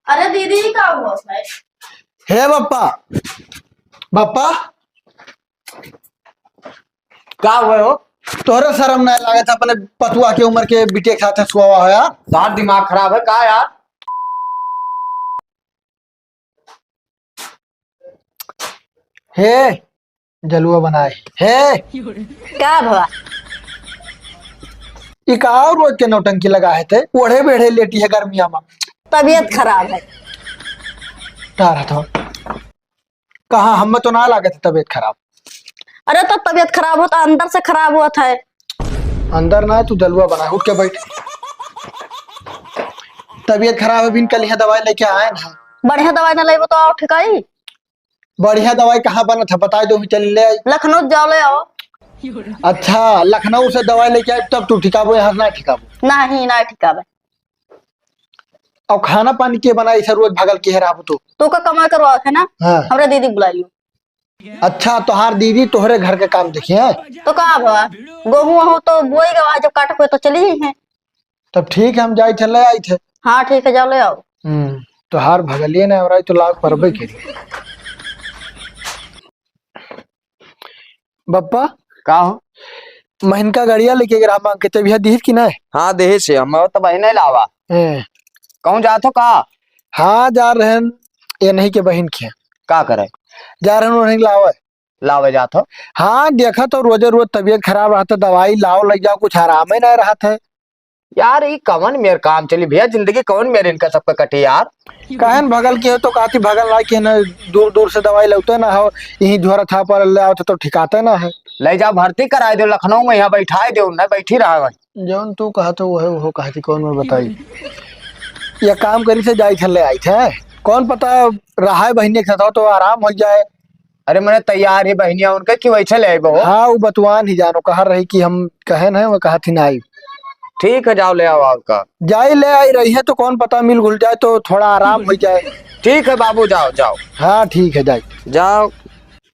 अरे दीदी का हुआ है? हे बप्पा बप्पा का हुए हो? तोहरे शर्म नहीं लागत अपने पतुआ के उम्र के बिटे के साथ सुआ हुआ है। साथ दिमाग खराब है का यार? हे जलुआ बनाए हे क्या भवा? ये कहा रोज के नौटंकी लगा है थे ओढ़े बेढ़े लेटी है गर्मिया में। तबीयत खराब है। तारा था कहा हम तो ना लागत है तबीयत खराब। अरे तो तबीयत खराब होता अंदर से खराब हुआ था। अंदर ना तू जलुआ बना उठ के बैठ। तबीयत खराब है बिन कल यहाँ दवाई लेके आए ना। बढ़िया दवाई न लेबो तो आओ ठिकाई। बढ़िया दवाई कहाँ बना था बता दो चल ले आई। लखनऊ जाओ ले आओ। अच्छा लखनऊ से दवाई लेके आए तब तू ठिकाबो यहाँ ना ठिकाबो। नहीं ना ठिकावे। और खाना पानी के बनाई से रोज भगल के है तू का कमाई करवा है ना। हाँ। हमरे दीदी बुला लियो। अच्छा तोहार दीदी तोहरे घर के काम देखिए। तो कहा भवा गेहूं हो तो बोई गवा जब काट हुए तो चली ही है। तब ठीक है हम जाए चले आई थे। हाँ ठीक है जाओ ले आओ। तोहार भगलिए ना और तो लाग परबे के बप्पा का हो? महीन का गाड़िया लेके ग्राम मांग के तबियत दीद की ना। हाँ देहे से हम तो बहन नहीं लावा। कहूँ जात हो का? हाँ जा रहे हैं ये नहीं के बहन के का करे? जा रहे हैं नहीं लावे लावे जात हो? हाँ देखा तो रोजे रोज तबीयत खराब रहा था दवाई लाओ लग जाओ कुछ आराम ही नहीं रहा था। यार ये कवन मेरे काम चली भैया जिंदगी कौन मेरे इनका सबका कटे यार। कहन भगल के हो तो काती भगल ला के ना दूर दूर से दवाई लगते ना हो यही झोरा था पर ले आओ तो ठिकाते ना है। ले जाओ भर्ती कराए दो लखनऊ में यहाँ बैठाए दो ना बैठी रहा भाई। जौन तू कहा तो वो कहती कौन में बताई। ये काम करी से जाई चले आई थे कौन पता रहा है बहनी के साथ तो आराम हो जाए। अरे मैंने तैयार है बहनिया उनके कि वैसे ले बो। हाँ वो बतवान ही जानो कहा रही कि हम कहे ना वो कहा थी ना आई। ठीक है जाओ ले आओ आपका। जाई ले आई रही है तो कौन पता मिल घुल जाए तो थोड़ा आराम हो जाए। ठीक है बाबू जाओ जाओ। हाँ ठीक है जाए जाओ।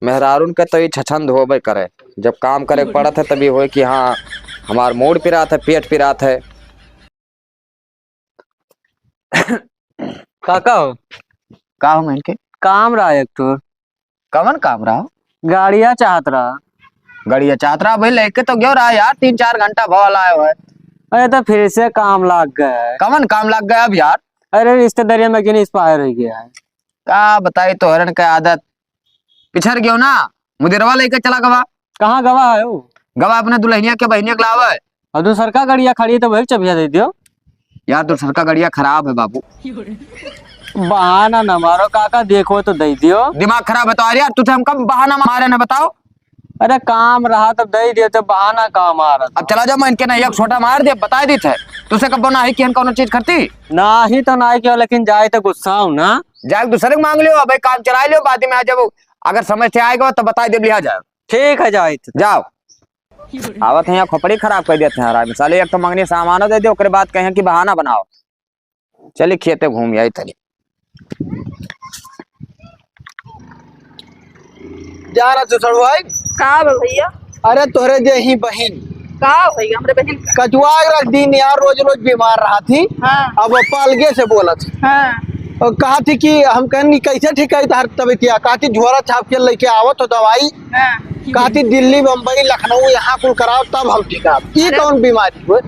मेहरारून का तो ये छछंद होबे करे जब काम करे पड़ा था तभी हो कि हाँ हमार मूड पिरात है पेट पिरात है। काका हो का हो मैं के काम रहा एक तो कवन काम रहा? गाड़िया चाहत रहा। गड़िया चातरा भाई लेके तो गयो रहा यार 3-4 घंटा भवल आए हुए। अरे तो फिर से काम लग गया है। कवन काम लग गया अब यार? अरे रिश्तेदारी में क्यों इंस्पायर हो गया है। का बताई तो हरण का आदत पिछड़ गयो ना। मुदिरवा लेके चला गवा। कहाँ गवा है वो? गवा अपने दुल्हनिया के बहनिया के लावा है। और दूसर का गाड़िया खड़ी है तो वही चबिया दे दियो। यार दूसर का गड़िया खराब है बाबू। बहाना न मारो काका देखो तो दे दियो। दिमाग खराब है तो यार तुझे हम कब बहाना मारे ना बताओ। अरे काम रहा तब दे दियो तो बहाना काम आ रहा। अब चला जाओ मैं इनके नहीं एक छोटा मार दिया बता दी थे तुझसे कब ना ही कि कौन चीज करती ना ही तो ना क्यों लेकिन जाए तो गुस्सा हूँ ना। जाए दूसरे को मांग लियो भाई काम चला लियो बाद में आ जाओ अगर समझ से आएगा तो बता दे लिया जाए। ठीक है जाए जाओ। आवत है यहाँ खोपड़ी खराब कर देते हैं यार मिसाले एक तो मंगनी सामानो दे दे ओकरे बाद कहें कि बहाना बनाओ। चलिए खेते घूम आई तनी जा रहा तो सड़ो भाई। का भैया? अरे तोहरे जे ही बहन का भैया हमरे बहन कचुआ रख दिन यार रोज रोज बीमार रहा थी। हाँ। अब वो पालगे से बोला थी। हाँ। और कहा थी कि हम कहनी कैसे ठीक है तार तबियत कहा थी झोरा छाप के लेके आवत हो दवाई। हाँ। कहा थी दिल्ली मुंबई लखनऊ यहाँ कुल कराओ तब हम ठीक है। ये कौन बीमारी हुए?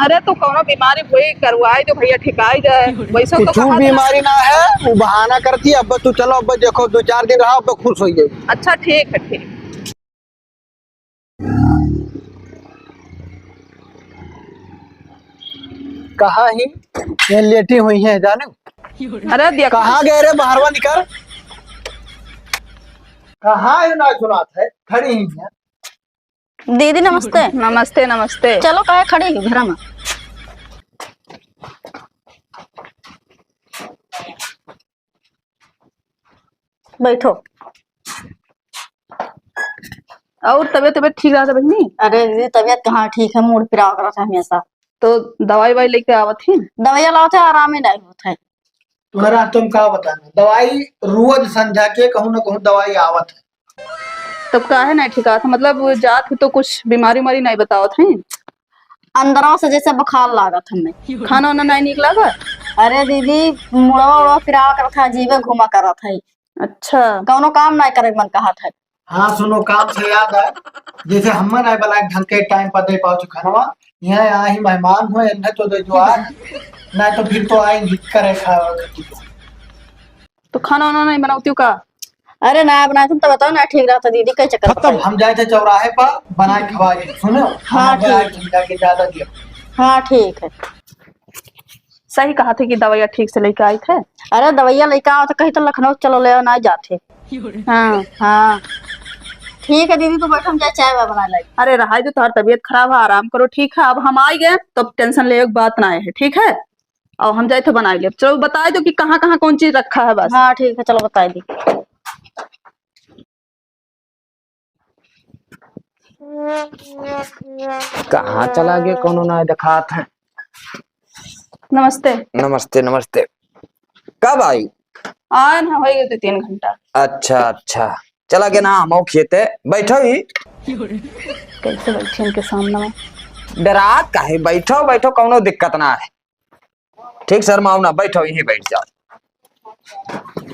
अरे तो कौनो बीमारी हुई करवाई तो भैया ठिकाई जाए वैसे तो कुछ कहा बीमारी ना है वो बहाना करती अब तू चलो अब देखो 2-4 दिन रहा अब खुश हो गई। अच्छा ठीक है ठीक। कहा ही ये लेटी हुई है जाने। अरे देखो कहाँ गए रे बाहरवा निकल। कहाँ है ना सुनात है खड़ी ही है। दीदी नमस्ते। नमस्ते नमस्ते। चलो काहे खड़ी हो घर में। बैठो। और तबीयत ठीक रहा था बहनी? अरे दीदी तबीयत कहाँ ठीक है मूड फिरा रहा था हमेशा। तो दवाई वाई लेके आवत थी? दवाइयाँ लाते आराम ही नहीं होता है। तुम्हारा तुम क्या बताना दवाई रोज संझा के कहूँ ना कहूँ दवाई आवत है। तब काहे नहीं ठिका था मतलब जात तो कुछ बीमारी उमारी नहीं बतावत है? अंदरों से जैसे बुखार लागत हमें। खाना वाना नहीं निकला था? अरे दीदी मुड़वा उड़वा फिरा कर था, जीवे घुमा कर था, अच्छा कौनो काम नहीं करे मन कहा था। हाँ सुनो, काम से याद है, जैसे हम ना बला ढंग के टाइम पर दे पाओ खानवा, यहाँ यहाँ ही मेहमान हुए न तो दे जो आज, नहीं तो फिर तो आएंगे करे खाओ। तो खाना वाना नहीं बनाती हूँ का? अरे ना बनाए तुम तो बताओ ना, ठीक रहा था दीदी, कई चक्कर तब बताइए। हम जाए थे चौराहे पर बनाए खवाए, सुनो हाँ, ठीक। जाके ज्यादा दिया। हाँ ठीक है। सही कहा थे कि दवाइयाँ ठीक से लेके आए थे। अरे दवाइया लेके आओ तो कहीं तो लखनऊ चलो ले ना जाते। हाँ हाँ ठीक है दीदी, तो बैठो हम जाए चाय वाय बना लाई। अरे रहा जो तुम्हारी तबीयत खराब है, आराम करो, ठीक है। अब हम आ गए तो टेंशन ले बात ना है, ठीक है। और हम जाए थे बना ले, चलो बता दो कि कहाँ कहाँ कौन चीज रखा है बस। हाँ ठीक है, चलो बताई दी। कहाँ चला गया, कोनो ना दिखा था। नमस्ते। नमस्ते नमस्ते। कब आई? आए ना हो गए थे 3 घंटा। अच्छा अच्छा, चला गया ना हम खेते। बैठो ही। कैसे बैठे इनके सामने में? डरात काहे, बैठो बैठो, कोनो दिक्कत ना है। ठीक सर माओ ना, बैठो यही बैठ जाओ।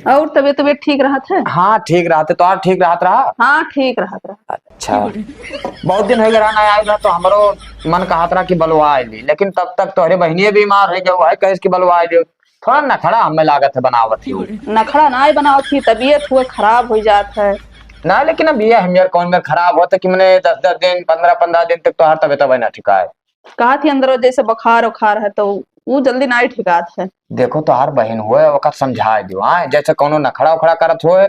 और तबीयत ठीक रहा था? हाँ ठीक रहा थे, तो और ठीक रहा रहा। हाँ ठीक रहा था। अच्छा, बहुत दिन हो गया ना आया तो हमारो मन कहा था कि बलवा ली, लेकिन तब तक तो अरे बहनिये बीमार है, जो है कैसे की बलवा ली। थोड़ा नखड़ा हमें लागत है बनावत ही नखड़ा ना बनाओ थी, तबीयत हुए खराब हो जाता है ना। लेकिन अब ये हम यार कौन में खराब होता कि मैंने 10-10 दिन 15-15 दिन तक तो हर तबियत ना ठिका है। कहा थी अंदर जैसे बुखार उखार है तो वो जल्दी ना ठिकात है। देखो तो हर बहन हुए वक्त समझा दो, हाँ जैसे कोनो नखड़ा उखड़ा करत हुए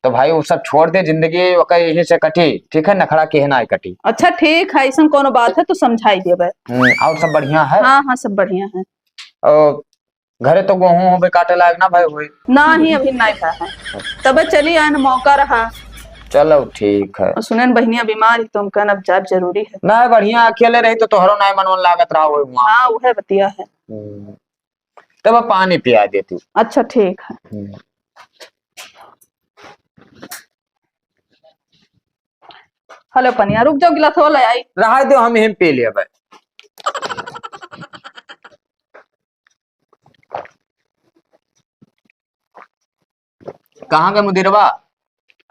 तो भाई वो सब छोड़ दे, जिंदगी वक्त यही से कटी, ठीक है। नखड़ा के ना कटी। अच्छा ठीक है, ऐसा कोनो बात है तो समझाई देवे। और सब बढ़िया है? हाँ हाँ सब बढ़िया है। और घरे तो गेहूं हो काटे लायक ना भाई हुई ना ही अभी नहीं था है, तब चली आए ना, मौका रहा। चलो ठीक है। और सुने बहनिया बीमार तुम कहना जाब जरूरी है ना बढ़िया, अकेले रही तो तोहरो ना मन लागत रहा हो वहाँ। हाँ वो है बतिया है। तब अब पानी पिया देती। अच्छा ठीक है। हेलो पनिया, रुक जाओ, गिलास वाला आई रहा दो, हम ही पी लिया भाई। कहाँ गए मुदीरवा?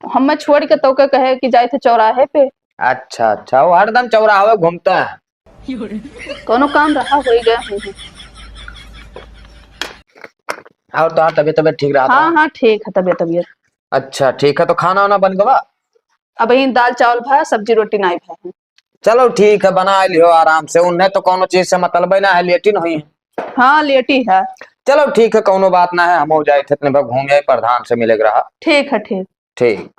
हम मैं छोड़ के तो के कहे कि जाए थे चौराहे पे। अच्छा अच्छा, वो हरदम चौराहे घूमता है। कोनो काम रहा हो ही गया। और तो तबियत ठीक रहा था? हाँ हाँ ठीक है तबियत। अच्छा ठीक है, तो खाना वाना बन गवा? अब यही दाल चावल भाई, सब्जी रोटी नहीं भाई। चलो ठीक है, बना लियो आराम से, उन्हें तो कोनो चीज से मतलब ना है, लेटी नहीं है। हाँ लेटी है। चलो ठीक है, कोनो बात ना है, हम हो जाए थे घूम जाए, प्रधान से मिले रहा। ठीक है ठीक। ठीक।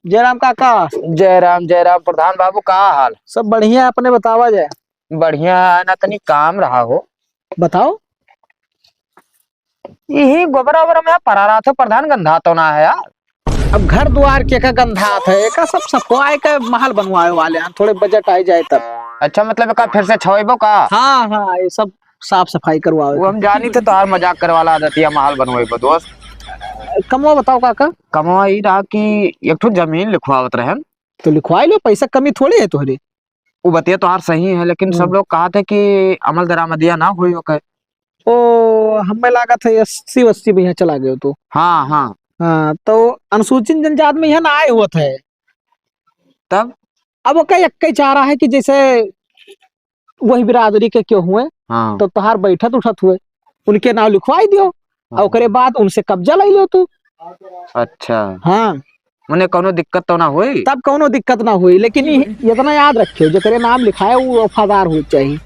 जयराम काका। जयराम जयराम। प्रधान बाबू का हाल? सब बढ़िया है, अपने बतावा जाए। बढ़िया है ना, तनी काम रहा हो। बताओ। यही गोबर वोबर में परा रहा था प्रधान, गंधा तो ना है यार। अब घर द्वार के का गंधात है, का सब सफाई का महल बनवाए वाले हैं, थोड़े बजट आई जाए तब। अच्छा मतलब का फिर से छवेबो का? हाँ हाँ, ये सब साफ सफाई करवाओ। वो हम जानी थे, तो हर मजाक करे वाला आदत है, महल बनवाइबो दोस्त। कमवा बताओ काका। कमवा ही रहा कि एक ठो जमीन लिखवावत रहे। तो लिखवाई लो, पैसा कमी थोड़ी है तोहरे। वो बतिया तो हर सही है, लेकिन सब लोग कहा थे कि अमल दरामदिया ना हुई हो। ओ हमें लगा था 80-80 में यहाँ चला गए तो। हाँ हाँ हाँ, तो अनुसूचित जनजाति में यहाँ ना आए हुआ थे तब। अब वो कई चाह रहा है कि जैसे वही बिरादरी के क्यों हुए, हाँ तो तुहार बैठत उठत हुए, उनके नाम लिखवाई दियो, और ओकरे बाद उनसे कब्जा ले लो तू। अच्छा, हाँ उन्हें कोनो दिक्कत तो ना हुई? तब कोनो दिक्कत ना हुई, लेकिन इतना याद रखियो, जो तेरे नाम लिखाए वो वफादार हो चाहिए।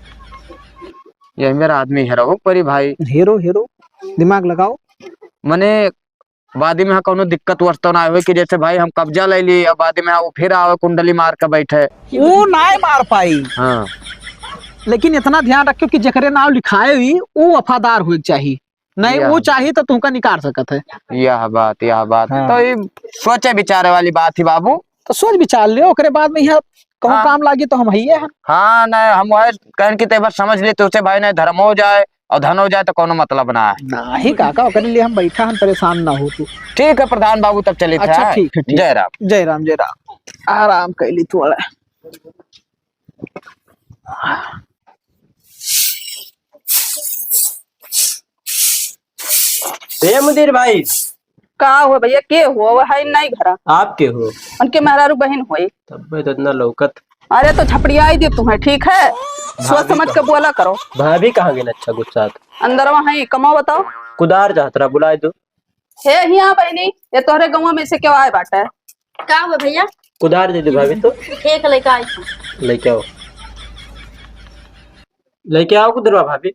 यही मेरा आदमी है रहो परी भाई। हीरो हीरो दिमाग लगाओ। मने वादी में कोनो दिक्कत वस्तु ना हुई कि जैसे भाई हम कब्जा ले ली, अब वादी में वो फिर आवे कुंडली मार के बैठे। वो ना मार पाई। हाँ, लेकिन इतना ध्यान रखियो कि जकरे नाम लिखाए हुई वो वफादार हो चाहिए, नहीं वो चाहिए तो तुमका निकाल सकत है। यह बात हाँ। तो ये सोचे विचारे वाली बात ही बाबू। तो सोच विचार लियो, ओकरे बाद में यहाँ कहूँ हाँ। काम लागी तो हम ही है। हाँ ना, हम वह कहन की तेबर समझ ले तो उसे भाई ने धर्म हो जाए, और धन हो जाए तो कोनो मतलब ना है। नहीं काका ओकरे लिए हम बैठा हम परेशान ना हो तू। ठीक है प्रधान बाबू, तब चलिए। अच्छा ठीक है, जय राम। जय राम जय राम। आराम कैली थोड़ा। ए मुदीर भाई, का हो भैया, के हो वो है नहीं घरा? आप के हो? उनके मेहरारू बहन होई। तब मैं तो इतना लौकत। अरे तो झपड़िया ही दी तुम्हें, ठीक है? सोच समझ के बोला करो। भाभी कहाँ गए? अच्छा गुस्सा अंदर वहाँ कमाओ, बताओ। कुदार जातरा बुलाए दो। हे हिया बहनी, ये तोहरे गाँव में से क्यों आए बाटे? का हुआ भैया? कुदार दे दो भाभी। तो ठीक है, लेके आई हूँ। लेके आओ, लेके आओ कुदरवा भाभी।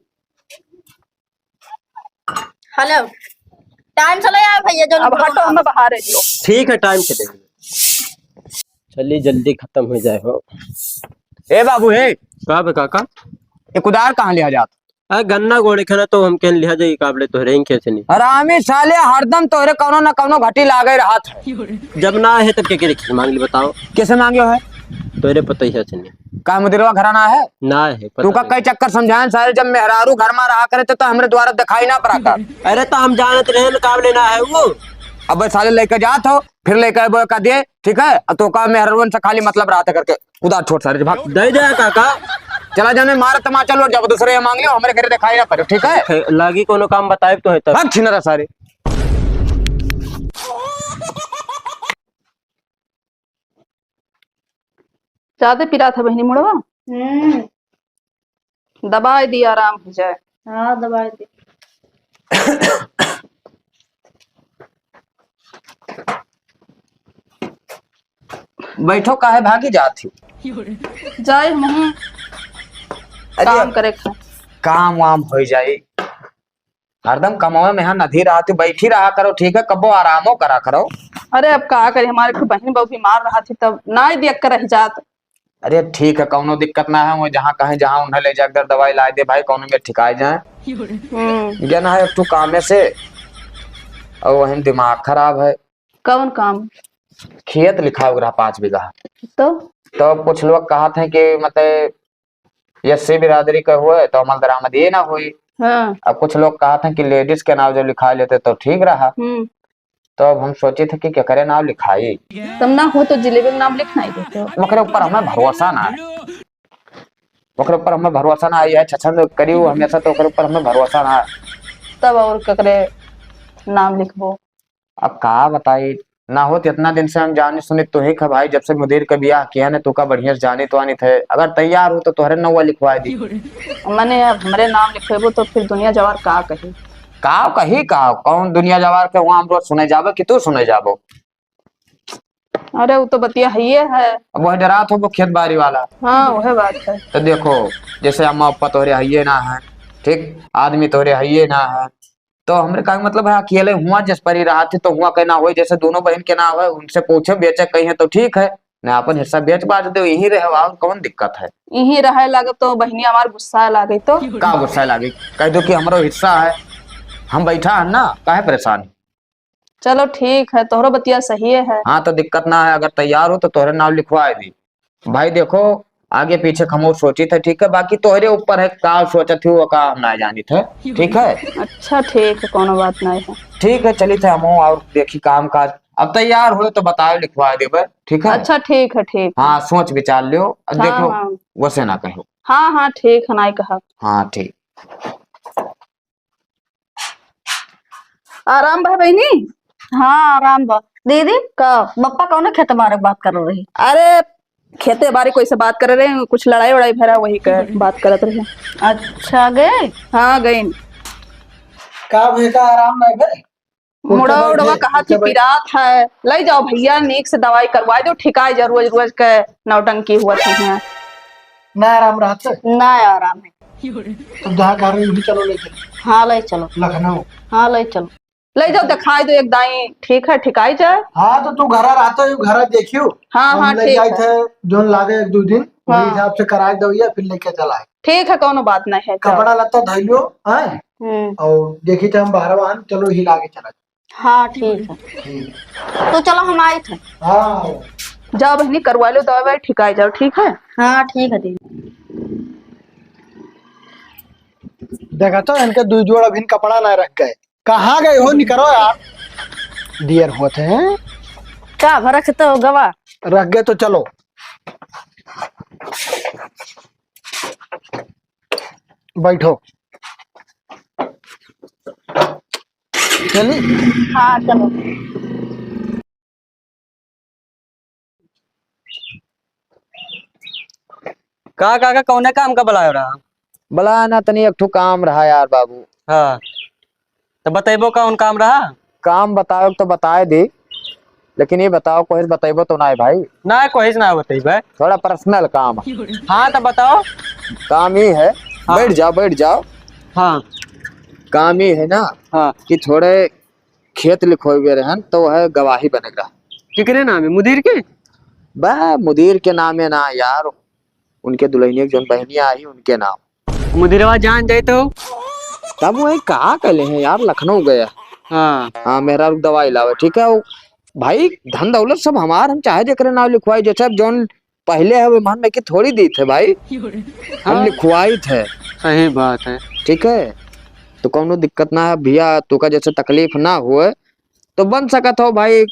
हेलो, टाइम से ले आए भैया जो। अब हटो, हमें बाहर दियो। ठीक है, टाइम से देंगे। चलिए जल्दी खत्म हो जाए हो। ए बाबू हे, का बे काका? ये कुदार कहाँ लिया जाता? गन्ना गोड़े खाना तो हम कहन लिया जाए काबले तो रेंग कैसे नहीं। हरामी साले, हरदम तोहरे कौनो न कौनो घटी लागे रहा था। जब ना है तब क्या मांग ली बताओ? कैसे मांगे है? तोरे पता ही है नहीं। का मुदिरवा घराना है? ना है तू का कई चक्कर समझाएं सारे, जब मेहरारू घर में रहा करे तो हमरे द्वारा दिखाई ना पड़ा कर। अरे तो हम जानत रहे काबले ना है वो। अब साले लेके जात हो, फिर लेकर वो का दे, ठीक है? तो का मेहरारू से खाली मतलब रहा करके कुदार छोड़ सारे भाग दे दे काका। चला जाने मारा तमाचा लो, जब दूसरे मांग लियो हमारे घर दिखाई ना पड़े, ठीक है? लागी कोनो काम बताए तो है तब। भाग छिनरा सारे। ज्यादा पिला था बहनी मुड़वा? दबाई दी, आराम हो जाए। हाँ दबाई दी। बैठो, काहे भागी जाती? जाए हम काम करे खा। काम वाम हो जाए, हरदम कमावे में यहाँ नदी रहा, बैठी रहा करो, ठीक है? कबो आरामो करा करो। अरे अब का करे, हमारे को बहन बहु बीमार रहा थी तब ना ही देख कर रह जात। अरे ठीक है, कौनो दिक्कत ना है, वो जहाँ कहे जहाँ उन्हें ले जाकर दवाई ला दे भाई, कौनो में ठिकाए जाए। ज्ञान है एक काम से, और वही दिमाग खराब है। कौन काम? खेत लिखा हुआ 5 बीघा। तो कुछ लोग कहा थे कि मतलब यस्सी बिरादरी का हुए तो अमल दरामद ये ना हुई। हाँ। अब कुछ लोग कहा था कि लेडीज के नाम जब लिखा लेते तो ठीक रहा। तो अब हम सोचे थे कि क्या करे, नाम लिखाई। तुम ना हो तो जिलेबी का नाम लिखना ही देते हो। वकरे ऊपर हमें भरोसा ना है, वकरे ऊपर हमें भरोसा ना है, छछन करी हमेशा, तो वकरे ऊपर हमें भरोसा ना है। तब और ककरे नाम लिखबो? अब कहा बताई ना हो, इतना दिन से हम जाने सुने तो ही का भाई, जब से मुदीर का ब्याह किया ने तो का बढ़िया से जाने तो आनी थे। अगर तैयार हो तो तोहरे नौवा लिखवा दी। मैंने अब हमारे नाम लिखेबो तो फिर दुनिया जवार का कही? का कही का कौन दुनिया जवार के वहां हम रोज सुने जाबो कि तू सुने जाबो? अरे वो तो बतिया है। अब वही डरात हो वो खेत बाड़ी वाला। हाँ वह बात है। तो देखो, जैसे अम्मा पापा तोहरे हइये ना है, ठीक? आदमी तोहरे हइये ना है, तो हमरे का मतलब है अकेले हुआ जिस पर ही रहा थे तो हुआ कहना हो, जैसे दोनों बहन के ना हो, उनसे पूछे बेचे कहीं है तो ठीक है ना, अपन हिस्सा बेच बाज दो, यही रहे और कौन दिक्कत है? यही रहे लगे तो बहनी हमार गुस्सा लागे तो का गुस्सा लागी? कह दो कि हमारो हिस्सा है, हम बैठा है ना, काहे परेशान? चलो ठीक है, तोहरो बतिया सही है। हाँ तो दिक्कत ना है, अगर तैयार हो तो तोहरे नाम लिखवा दी भाई। देखो आगे पीछे खमोश सोची थे, ठीक है? बाकी तोहरे ऊपर है, का सोचा थी वो का हम ना जानी थे, ठीक है? अच्छा ठीक है, कोनो बात नहीं है। ठीक है, चली थे हम और देखी काम काज। अब तैयार हो तो बताओ, लिखवा देबे, ठीक है? अच्छा ठीक है, ठीक। हाँ सोच विचार लियो, हाँ, देखो हाँ। वैसे ना कहो। हाँ हाँ ठीक है, नहीं कहा। हाँ ठीक। आराम भाई बहनी? हाँ आराम बा। दीदी का बप्पा कौन खेत बारे बात कर रही? अरे खेते बारे कोई से बात कर रहे हैं, कुछ लड़ाई वड़ाई भरा वही का बात करते रहे। अच्छा गए? हाँ गई। का भैया आराम नहीं भाई? मुड़ा उड़वा कहा थी पिरात है, ले जाओ भैया, नीक से दवाई करवा दो, ठिकाई जा, रोज रोज के नौटंकी हुआ था यहाँ। ना आराम रहते ना आराम है। तो जहाँ कह रही चलो लेके। हाँ ले चलो लखनऊ। हाँ ले चलो, ले जाओ दिखाई दो एक दाई, ठीक है ठिकाई जाए। हाँ तो तू घर रहता है, घर देखियो। हाँ हाँ ले ठीक जाए है। थे जोन लागे 1-2 दिन, हाँ। वही हिसाब से कराए दो या फिर लेके चलाए। ठीक है, कोनो बात नहीं है। कपड़ा लत्ता धैलियो है, और देखी थे हम बाहर वाहन, चलो ही लागे चला। हाँ ठीक है, तो चलो हम आए थे। हाँ जाओ बहनी करवा लो दवाई, ठिकाई जाओ, ठीक है? हाँ ठीक है दीदी। देखा तो इनके दो जोड़ अभी कपड़ा ना रख गए, कहाँ गए हो? निकलो यार, देर होते हैं। का भरख तो गवा रख गए तो चलो। बैठो। चली। हाँ चलो। का काका कौन काम का बुलायो रहा? बला ना तनी एक ठो काम रहा यार बाबू। हाँ तो बतेबो कौन काम रहा? काम बताओ तो बताए दे, लेकिन ये बताओ कोई बतेबो तो ना है भाई। ना कोई ना बतेबे, थोड़ा पर्सनल काम है। हाँ तो बताओ। काम ये है, हाँ। बैठ जाओ बैठ जाओ। हाँ काम ये है ना हाँ कि थोड़े खेत लिखोए हुए रहन तो वह गवाही बनेगा। किकरे नाम है? मुदीर के? बा मुदीर के नाम है ना यार, उनके दुल्हनिया जो बहनिया आई उनके नाम। मुदीरवा जान जाए तो? तब वही कहा कले हैं यार, लखनऊ गया। हाँ हाँ मेरा दवाई लावे, ठीक है। वो भाई धन दौलत सब हमार, हम चाहे जेकरे नाम लिखवाई, जैसे अब जोन पहले है वो मान में कि थोड़ी दी थे भाई, हम लिखवाई थे। सही बात है। ठीक है, तो कोनो दिक्कत ना है भैया, तू का जैसे तकलीफ ना हुए तो बन सकत हो भाई,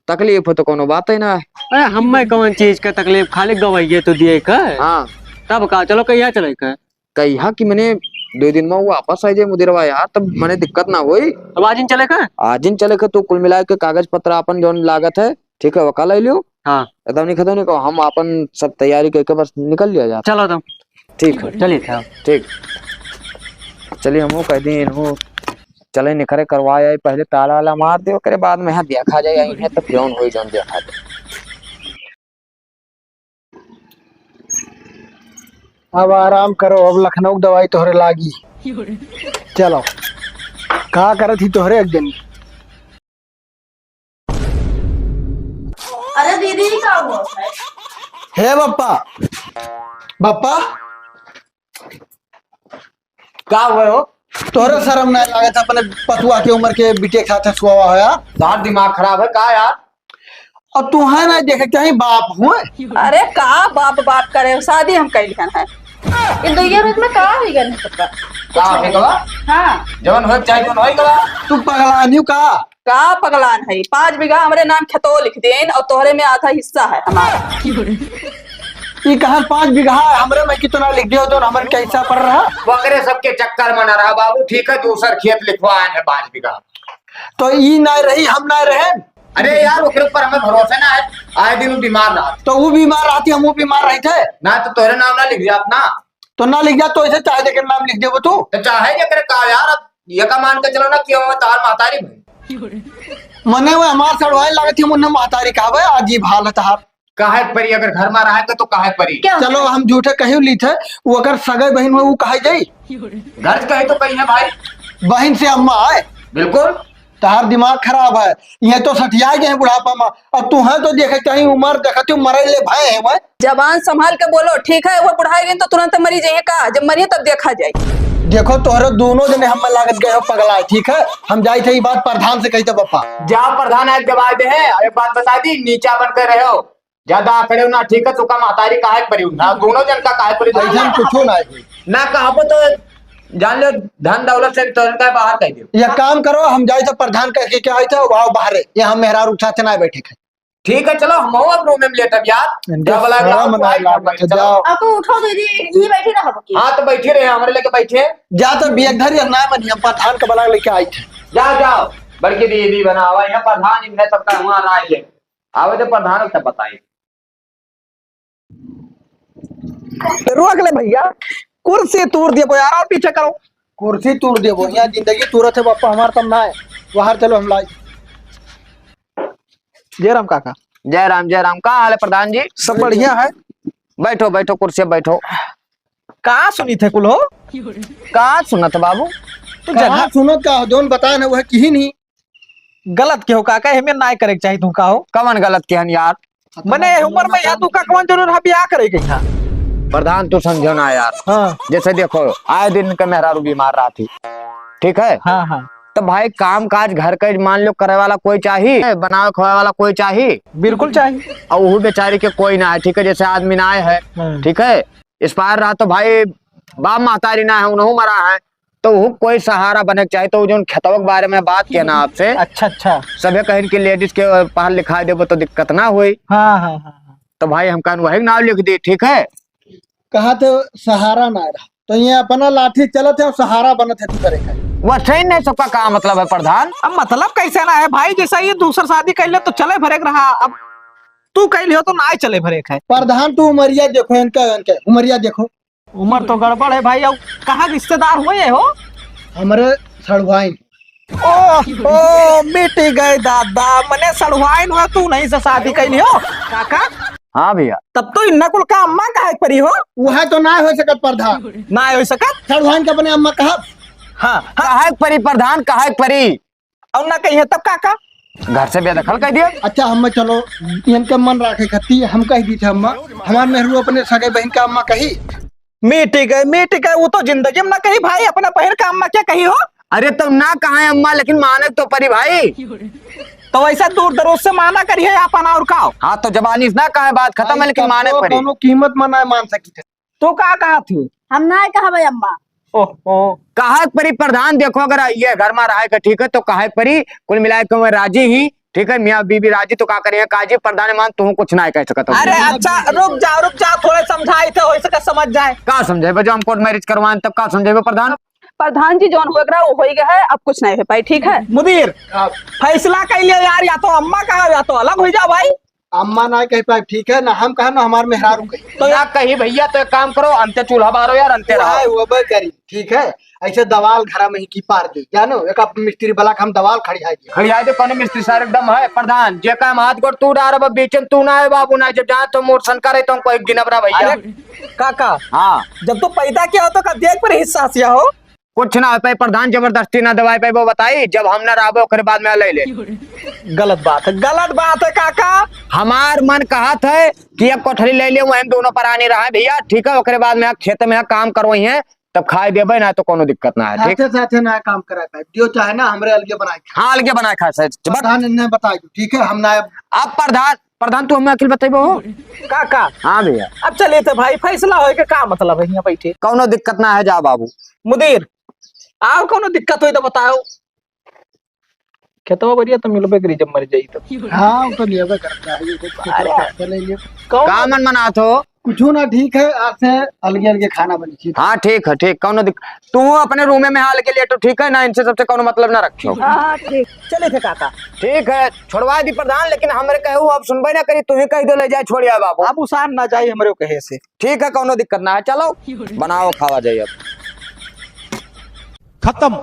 तकलीफ हो तो कोनो बात ही ना है। अरे हमें कौन चीज का तकलीफ, खाली गवाइये तो दिए का। हाँ तब का चलो कहिया चले का? कहा कि मैंने 2 दिन में वो वापस आ जाए मुदीरवा यार, तब मैंने दिक्कत ना हुई। अब आज इन चले का? आज इन चले के तू कुल मिला के कागज पत्र अपन जो लागत है, ठीक है, वकाल ले लियो। हाँ एकदम नहीं खतम नहीं कहो, हम अपन सब तैयारी करके बस निकल लिया जाए। चलो तुम। ठीक है चलिए था। ठीक। चलिए हम कह दी इन्हों चले निखरे करवाए, पहले ताला वाला मार दे, करे बाद में यहाँ देखा जाए यही है तो क्यों हो जान देखा दे। अब आराम करो, अब लखनऊ दवाई तोहरे लागी। चलो। कहा करे थी तोहरे एक दिन? अरे दीदी का हुआ है? हे बप्पा, बप्पा क्या हुए हो? तोहरे शर्म नहीं लागत अपने पतुआ के उम्र के बिटे के साथ सुआ होया? तार दिमाग खराब है का यार? और तू है ना देखे चाहे बाप हुए? अरे का बाप बाप करे, शादी हम कैलिहन है। इन 2 रोज में का हो गया सबका? का है गवा? हाँ जवन हो चाहे जवन होई गवा। तू पगलानियो का? का पगलान है? 5 बीघा हमरे नाम खेतो लिख देन और तोहरे में आधा हिस्सा है हमारा। ये कहा 5 बीघा है, हमरे में कितना लिख दियो तो हमरे के हिस्सा पड़ रहा? वगैरह सबके चक्कर में न रहा बाबू, ठीक है, दूसर खेत लिखवाए हैं 5 बीघा। तो ये नहीं रही, हम नहीं रहे। अरे यार उसके ऊपर हमें भरोसा ना है, आए दिन वो बीमार रहा। तो वो बीमार रहती, हम वो बीमार रहे थे ना तो तोरे नाम ना लिख दिया अपना, तो ना लिख जा, तो ऐसे चाहे देकर नाम लिख दे तू। तो चाहे जे करे का यार, अब ये का मान के चलो ना क्यों तार महतारी भाई मने वो हमार सड़वाए लागत थी, मुन्ने महतारी कहवे, अजीब हाल है तहार। काहे परी, अगर घर में रहा तो काहे परी? चलो हम झूठे कहीं ली थे, वो अगर सगे बहन हुए वो कहे जाई, घर कहे तो कहीं है भाई। बहन से अम्मा आए। बिल्कुल। तहार दिमाग खराब है, ये तो सठिया गए हैं बुढ़ापा में। अब तू है तो देखे कहीं उम्र देखती मरे ले भाई है वह। जबान संभाल के बोलो, ठीक है? वो बुढ़ाई गई तो तुरंत मरी जाइए का, जब मरिए तब देखा जाए। देखो तोहरे दोनों जने हम लागत गए हो पगला, ठीक है? हम जाई थे, ये बात प्रधान से कही थे बप्पा। जा प्रधान आज जवाब दे है, एक बात बता दी, नीचा बन कर रहे हो, ज्यादा आकड़े हो ना, ठीक है? तुका महतारी काहे परी ना, दोनों जन का काहे परी ऐसा कुछ ना है ना, कहा तो जान लो धन दौलत से तुरंत बाहर कह दो। ये काम करो, हम जाए थे प्रधान कह के क्या आए थे वहां बाहर, यहाँ मेहरा रूप साथ ना बैठे थे। ठीक है चलो, हम अब रूम में लेट अब यार, जाओ। आपको उठो दीदी, ये बैठी रहा बकी। हाँ तो बैठे रहे, हमारे लेके बैठे जा तो बेघर ना बनी, हम प्रधान का बला लेके आए थे। जाओ जाओ, बल्कि दीदी बना हुआ यहाँ प्रधान इन्हें सबका वहां आए आवे तो प्रधान सब बताइए। रोक ले भैया, कुर्सी तोड़ दिए यार, और पीछे करो। कुर्सी तोड़ दिए वो, यहाँ जिंदगी तुरंत है बापा, हमारा तब ना है बाहर। चलो हम लाई। जय राम काका। जय राम कहाँ हाल है प्रधान जी? सब बढ़िया है। बैठो बैठो कुर्सी बैठो। कहाँ सुनी थे कुल हो? कहाँ सुनत बाबू? तो जगह सुनो का जोन बताए ना वह की नहीं गलत के हो काका, हमें ना करे चाहिए तू का हो। कमन गलत के हन यार? मने उम्र में या तू का कौन जरूर है ब्याह करे के यहाँ? प्रधान तू समझो ना यार। हाँ जैसे देखो आए दिन का मेहरारू बीमार रहा थी, ठीक है? हाँ हाँ तो भाई काम काज घर का मान लो करे वाला कोई चाहिए, बनावे खवाए वाला कोई चाहिए, बिल्कुल चाहिए। और वो बेचारी के कोई ना है, ठीक है? जैसे आदमी ना आए है, ठीक है, एक्सपायर रहा तो भाई बाप महतारी ना है, उन्हों मरा है, तो वो कोई सहारा बने के चाहिए। तो जो खेतवा के बारे में बात किया ना आपसे, अच्छा अच्छा। सभी कहीं की लेडीज के पढ़ लिखा देबो तो दिक्कत ना हुई। हाँ हाँ हाँ। तो भाई हम कान वही नाम लिख दी, ठीक है। कहा थे सहारा ना रहा तो ये अपना लाठी चलत है और सहारा बनत है तू करेगा। वैसे ही नहीं सबका क्या मतलब है प्रधान। अब मतलब कैसे ना है भाई, जैसा ये दूसर शादी कर ले तो चले भरेक रहा, अब तू कह लियो तो ना चले भरेक है। प्रधान तू उमरिया देखो, इनका उमरिया देखो। उम्र तो गड़बड़ है भाई। अब कहाँ रिश्तेदार हुए हो? हमारे सड़वाइन। ओ मिट गए दादा, मने सड़वाइन हुआ तू नहीं से शादी कैली हो काका। हाँ भैया। तब तो इन्ना कुल का अम्मा कहा परी हो? वह तो ना हो सकत प्रधान, ना हो सकत। सड़वाइन के अपने अम्मा कहा। हाँ कहा परी प्रधान, कहा परी और ना कही है तब काका घर से बेदखल कर दिया। अच्छा हम चलो इनके मन रखे खती हम कह दी थे अम्मा, हमार मेहरू अपने सगे बहन का अम्मा कही। मिट गए वो तो जिंदगी में ना कही भाई, अपना बहन का अम्मा क्या कही हो? अरे तो ना कहा है अम्मा, लेकिन माने तो परी भाई। तो वैसा दूर दरोज से माना करिए अपन और का। हाँ तो जबानी से ना कहा बात खत्म है, लेकिन माने परी। दोनों कीमत मना मान सकी थे। तो कहा थी? हम ना कहा भाई अम्मा। ओह कहा परी प्रधान देखो, अगर ये घर में रहा ठीक है तो कहा परी कुल मिलाए के मैं राजी ही, ठीक है। मियाँ बीबी राजी तो का करिए काजी प्रधान मान तू कुछ ना कह सकता। अरे अच्छा रुक जाओ थोड़े समझाए थे हो सके समझ जाए। का समझे जो हम कोर्ट मैरिज करवाएं तब का समझे प्रधान। प्रधान जी जौन हो गया वो हो गया है, अब कुछ नहीं हो पाई, ठीक है। मुदीर फैसला कर लिया यार, या तो अम्मा कहा या तो अलग हो जा भाई। अम्मा ना कह पाए ठीक है, ना हम कहा ना हमारे मेहरारू कही। तो यार कही भैया तो एक काम करो, अंते चूल्हा बारो यार, अंते रहो। वो करी ठीक है। ऐसे दवाल घरा में ही की पार दे जानो, एक मिस्त्री वाला हम दवाल खड़ी है खड़िया दे कौन मिस्त्री सारे एकदम है प्रधान जे काम हाथ गोड़ तू डार अब बीच में तू ना है बाबू ना, जब जहाँ तो मोर करे तो हमको एक गिनबरा भैया। काका हाँ जब तो पैदा किया हो तो का देख पर हिस्सा सिया हो। कुछ ना हो पाए प्रधान, जबरदस्ती ना दवाई पाए वो बताई, जब हम ना रहो ओकरे बाद में ले ले। गलत बात है काका। हमार मन कहा था कि अब कोठरी ले ले वहीं दोनों पर आने रहा है भैया, ठीक है। ओकरे बाद में खेत में काम करवाई है तब खाए देबे ना तो कोनो दिक्कत ना है, ठीक। साथे साथे ना काम करा पाए जो चाहे ना हमरे अलगे बनाए। हाँ अलगे बनाए खा सर प्रधान ने बताई ठीक है। हम ना अब प्रधान तू हमें अखिल बताइबो हो काका। हाँ भैया अब चलिए तो भाई फैसला हो के का मतलब है, यहाँ बैठे कोनो दिक्कत ना है, जा बाबू। मुदीर आओ कोनो दिक्कत हुई तो बताओ। खेतवा बढ़िया तो मिलबे करी जब मर जाई तो। हाँ तो लेवे करता है ये कुछ ले लियो। का मन मना तो कुछ ना ठीक है, आज से अलगे अलगे खाना बनी ठीक। हाँ ठीक है, ठीक कोनो दिक्कत। तू अपने रूम में हाल के लिए तो ठीक है ना, इनसे सबसे कोनो मतलब ना रखियो। हाँ ठीक चले थे काका। ठीक है छोड़वा दी प्रधान, लेकिन हमरे कहू अब सुनबे ना करी, तू ही कह दो ले जाए छोड़िया बाबू। आप उसान ना जाए हमरे कहे से। ठीक है कोनो दिक्कत ना है, चलो बनाओ खावा जाइए अब। खत्म।